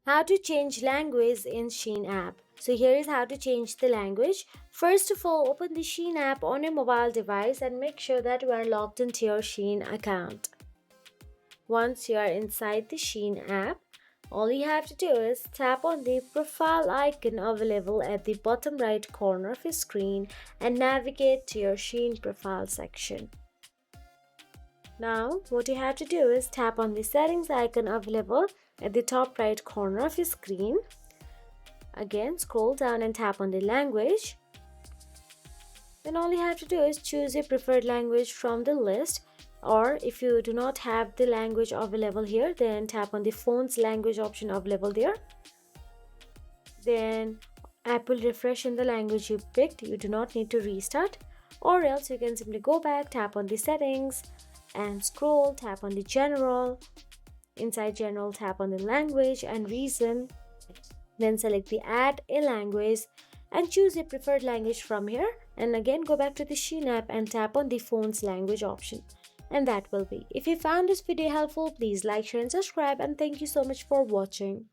How to change language in Shein app. So here is how to change the language. First of all, open the Shein app on your mobile device and make sure that you are logged into your Shein account. Once you are inside the Shein app, all you have to do is tap on the profile icon available at the bottom right corner of your screen and navigate to your Shein profile section. Now, what you have to do is tap on the settings icon available at the top right corner of your screen. Again, scroll down and tap on the language. Then all you have to do is choose your preferred language from the list, or if you do not have the language available here, then tap on the phone's language option available there. Then app will refresh in the language you picked. You do not need to restart, or else you can simply go back, tap on the settings and scroll, tap on the general. Inside general, tap on the language and reason. Then select the add a language and choose your preferred language from here, and again go back to the Shein app and tap on the phone's language option. And that will be. If you found this video helpful, please like, share and subscribe, and thank you so much for watching.